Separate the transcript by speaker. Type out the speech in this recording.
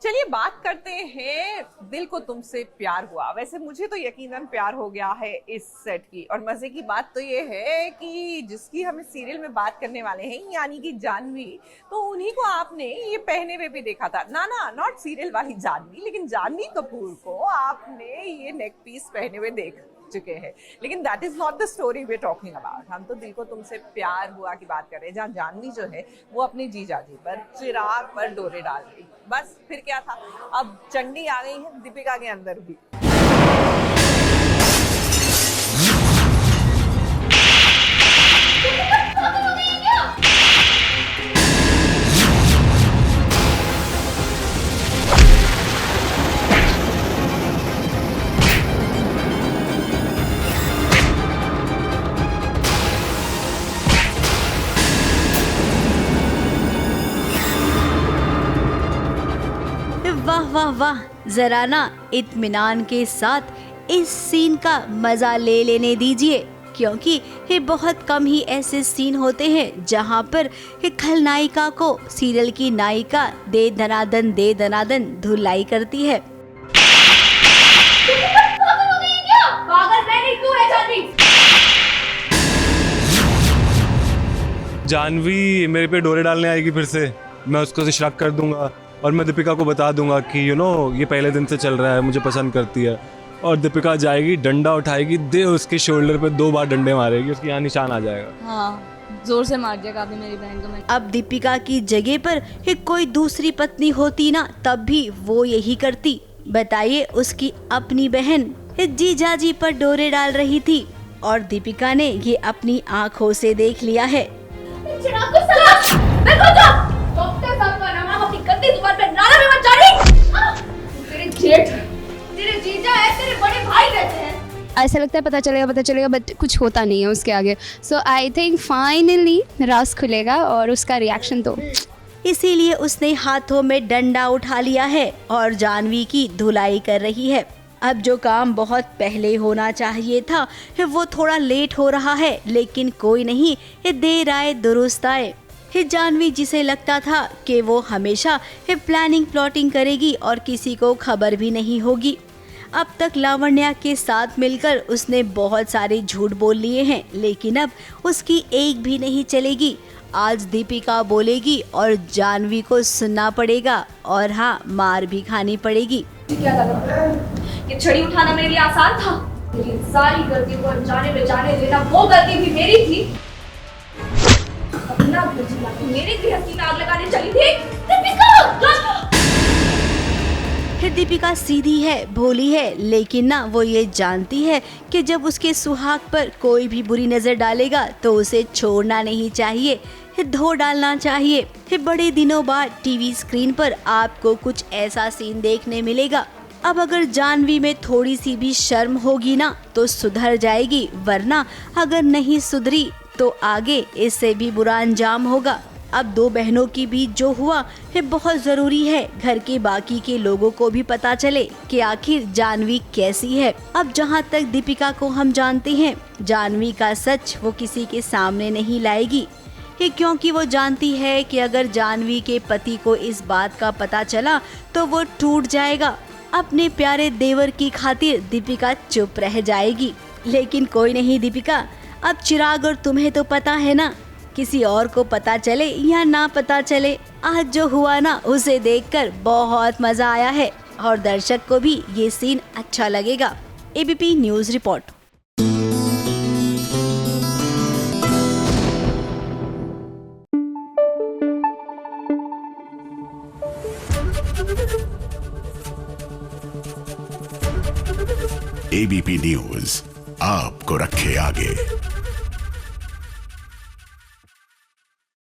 Speaker 1: चलिए बात करते हैं दिल को तुमसे प्यार हुआ। वैसे मुझे तो यकीनन प्यार हो गया है इस सेट की। और मजे की बात तो ये है कि जिसकी हमें सीरियल में बात करने वाले हैं यानी कि जानवी, तो उन्हीं को आपने ये पहने हुए भी देखा था ना। नॉट सीरियल वाली जानवी, लेकिन जानवी कपूर को आपने ये नेक पीस पहने हुए देख चुके हैं। लेकिन that is not the story we talking about. हम तो दिल को तुमसे प्यार हुआ की बात कर रहे हैं, जहाँ जानवी जो है वो अपने जीजाजी पर चिराग पर डोरे डाल रही। बस फिर क्या था, अब चंडी आ गई है दीपिका के अंदर भी।
Speaker 2: वाह वाह वाह, जरा ना इत्मीनान के साथ इस सीन का मजा ले लेने दीजिए, क्योंकि ये बहुत कम ही ऐसे सीन होते हैं जहां पर खलनायिका को सीरियल की नायिका दे दनादन धुलाई करती है।
Speaker 3: जानवी मेरे पे डोरे डालने आएगी फिर से, मैं उसको शक कर दूंगा और मैं दीपिका को बता दूंगा कि ये पहले दिन से चल रहा है, मुझे पसंद करती है। और दीपिका जाएगी, डंडा उठाएगी, दे उसके शोल्डर पे 2 बार डंडे मारेगी, उसके यहाँ निशान आ जाएगा।
Speaker 4: हाँ, जोर से मार दिया काफी मेरी बहन को मैंने।
Speaker 2: अब दीपिका की जगह पर कोई दूसरी पत्नी होती ना, तब भी वो यही करती। बताइए, उसकी अपनी बहन जीजाजी पर डोरे डाल रही थी और दीपिका ने ये अपनी आँखों से देख लिया है।
Speaker 4: तेरे जीजा है, तेरे बड़े भाई रहते हैं। ऐसा लगता है पता चलेगा बट कुछ होता नहीं है उसके आगे। सो आई थिंक फाइनली राज खुलेगा और उसका रिएक्शन तो
Speaker 2: इसीलिए उसने हाथों में डंडा उठा लिया है और जानवी की धुलाई कर रही है। अब जो काम बहुत पहले होना चाहिए था वो थोड़ा लेट हो रहा है, लेकिन कोई नहीं, देर आए दुरुस्त आए। जानवी जिसे लगता था कि वो हमेशा प्लानिंग प्लॉटिंग करेगी और किसी को खबर भी नहीं होगी, अब तक लावण्या के साथ मिलकर उसने बहुत सारे झूठ बोल लिए हैं, लेकिन अब उसकी एक भी नहीं चलेगी। आज दीपिका बोलेगी और जानवी को सुनना पड़ेगा और हाँ, मार भी खानी पड़ेगी।
Speaker 4: क्या लगा? ये छड़ी उठाना मेरे लिए आसान था? मेरी सारी गलती को अनजाने में जाने देना वो गलती भी मेरी थी। अपना मेरी गृहस्थी में आग लगाने चली थी
Speaker 2: दीपिका सीधी है, भोली है, लेकिन ना वो ये जानती है कि जब उसके सुहाग पर कोई भी बुरी नजर डालेगा तो उसे छोड़ना नहीं चाहिए, धो डालना चाहिए। बड़े दिनों बाद टीवी स्क्रीन पर आपको कुछ ऐसा सीन देखने मिलेगा। अब अगर जानवी में थोड़ी सी भी शर्म होगी ना तो सुधर जाएगी, वरना अगर नहीं सुधरी तो आगे इससे भी बुरा अंजाम होगा। अब 2 बहनों की बीच जो हुआ है बहुत जरूरी है, घर के बाकी के लोगों को भी पता चले कि आखिर जानवी कैसी है। अब जहां तक दीपिका को हम जानते हैं, जानवी का सच वो किसी के सामने नहीं लाएगी, क्योंकि वो जानती है कि अगर जानवी के पति को इस बात का पता चला तो वो टूट जाएगा। अपने प्यारे देवर की खातिर दीपिका चुप रह जाएगी। लेकिन कोई नहीं दीपिका, अब चिराग और तुम्हें तो पता है ना, किसी और को पता चले या ना पता चले, आज जो हुआ ना उसे देखकर बहुत मजा आया है और दर्शक को भी ये सीन अच्छा लगेगा। ABP news report.
Speaker 5: ABP news आपको रखे आगे।